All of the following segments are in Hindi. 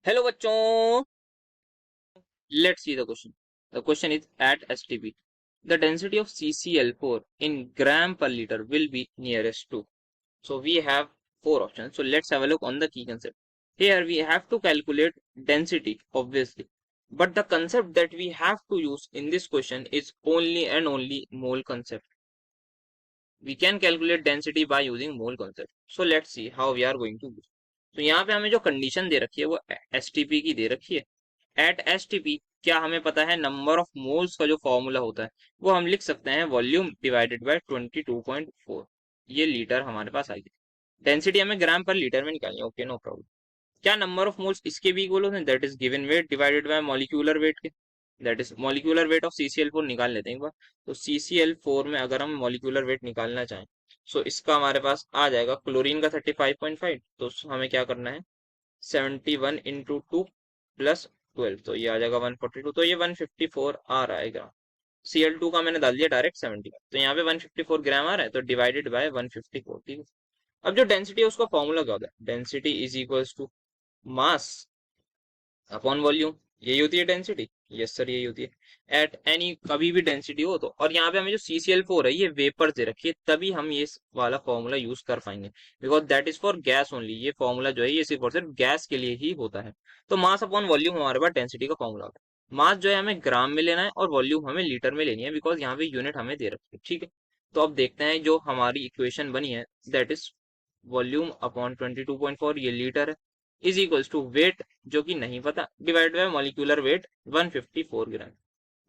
हेलो बच्चों, let's see the question. The question is at STP. The density of CCl4 in gram per liter will be nearest to. So we have four options. So let's have a look on the key concept. Here we have to calculate density, obviously. But the concept that we have to use in this question is only and only mole concept. We can calculate density by using mole concept. So let's see how we are going to use. तो यहाँ पे हमें जो कंडीशन दे रखी है वो STP की दे रखी है. एट STP क्या हमें पता है, नंबर ऑफ मोल्स का जो फॉर्मूला होता है वो हम लिख सकते हैं वॉल्यूम डिवाइडेड बाय 22.4. ये लीटर हमारे पास आएगी. डेंसिटी हमें ग्राम पर लीटर में निकालनी है. Okay, no problem. क्या नंबर ऑफ मोल्स इसके भी इक्वल होते हैं, that is given weight divided by molecular weight के. That is molecular weight of CCl4 निकाल लेते हैं एक बार. तो CCl4 में अगर हम मॉलिक्यूलर वेट निकालना चाहें सो इसका हमारे पास आ जाएगा क्लोरीन का 35.5. तो हमें क्या करना है, 71 इंटू 2 प्लस 12, तो ये आ जाएगा 142. तो ये 154 आ रहा है ग्राम. Cl2 का मैंने डाल दिया डायरेक्ट 70, तो यहाँ पे 154 ग्राम आ रहा है, तो डिवाइडेड बाय 154. ठीक है. अब जो डेंसिटी है उसका फॉर्मूला क्या होता है, density is equals to mass upon volume. यही होती है डेंसिटी. यस सर, यही होती है एट एनी कभी भी डेंसिटी हो तो. और यहाँ पे हमें जो CCl4 है ये वेपर दे रखी है, तभी हम ये वाला फॉर्मूला यूज कर पाएंगे, because that is for gas only. ये फॉर्मूला जो है ये सिर्फ और सिर्फ गैस के लिए ही होता है. तो मास अपॉन वॉल्यूम हमारे पास डेंसिटी का फॉर्मूला होता है. मास जो है हमें ग्राम में लेना है और वॉल्यूम हमें लीटर में लेनी है, बिकॉज यहाँ पे यूनिट हमें दे रखी है. ठीक है. तो अब देखते हैं जो हमारी इक्वेशन बनी है, दैट इज वॉल्यूम अपॉन 22.4, ये लीटर है, इज इक्वल्स टू वेट जो कि नहीं पता divide by molecular wait 154 gram.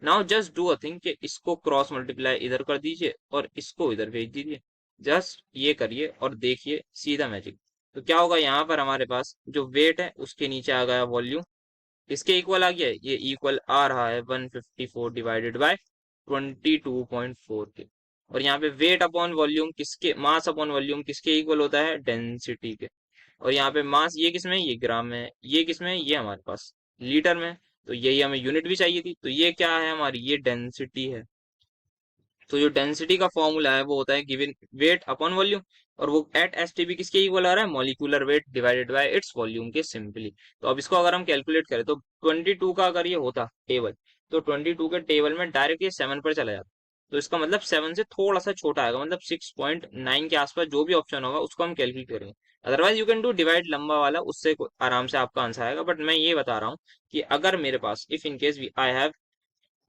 Now just do a thing कि इसको क्रॉस मल्टीप्लाई इधर कर दीजिए और इसको इधर भेज दीजिए. जस्ट ये करिए और देखिए सीधा मैजिक. तो क्या होगा, यहाँ पर हमारे पास जो वेट है उसके नीचे आ गया वॉल्यूम. इसके इक्वल आ गया, ये इक्वल आ रहा है 154 डिवाइडेड बाय 22.4 के. और यहाँ पे वेट अपॉन वॉल्यूम किसके, मास अपॉन वॉल्यूम किसके इक्वल होता है, डेंसिटी के. और यहाँ पे मास ये किसमें, ये ग्राम में है. ये किसमें, ये हमारे पास लीटर में है. तो यही हमें यूनिट भी चाहिए थी. तो ये क्या है हमारी, ये डेंसिटी है. तो जो डेंसिटी का फॉर्मूला है वो होता है गिवन वेट अपॉन वॉल्यूम. और वो एट STP किसके इक्वल आ रहा है, molecular weight divided bye its volume के सिंपली. तो अब इसको अगर हम कैलकुलेट करें तो 22 का अगर ये होता टेबल, तो 22 के टेबल में डायरेक्ट ये 7 पर चला जाता. तो इसका मतलब 7 से थोड़ा सा छोटा आएगा, मतलब 6.9 के आसपास जो भी ऑप्शन होगा उसको हम कैलकुलेट करेंगे. Otherwise you can do divide लंबा वाला, उससे आराम से आपका आंसर आएगा. बट मैं ये बता रहा हूँ कि अगर मेरे पास if in case I have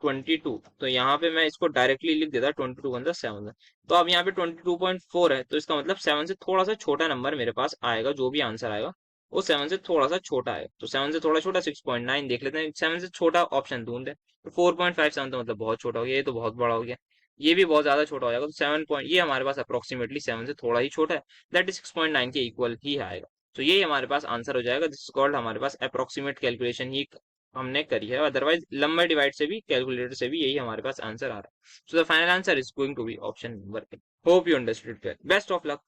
22, तो यहाँ पे मैं इसको डायरेक्टली लिख देता 22 वन 7. तो अब यहाँ पे 22.4 है, तो इसका मतलब 7 से थोड़ा सा छोटा नंबर मेरे पास आएगा. जो भी आंसर आएगा वो 7 से थोड़ा सा छोटा है. तो 7 से थोड़ा छोटा 6.9 देख लेते हैं. 7 से छोटा ऑप्शन ढूंढते हैं. तो 4.57 तो मतलब बहुत छोटा हो गया, ये तो बहुत बड़ा हो गया. ये भी बहुत ज्यादा छोटा हो जाएगा. तो 7 पॉइंट, ये हमारे पास अप्रोक्सीमेटली 7 से थोड़ा ही छोटा है, दैट इज 6.9 के इक्वल ही आएगा. तो ये हमारे पास आंसर हो जाएगा. दिस कॉल्ड हमारे पास अप्रोक्सीमेट कैलकुलेशन ही हमने करी है. अदरवाइज लंबा डिवाइड से भी, कैलकुलेटर से भी यही हमारे पास आंसर आ रहा है. So the final answer is going to be option number A. Hope you understood. Best of luck.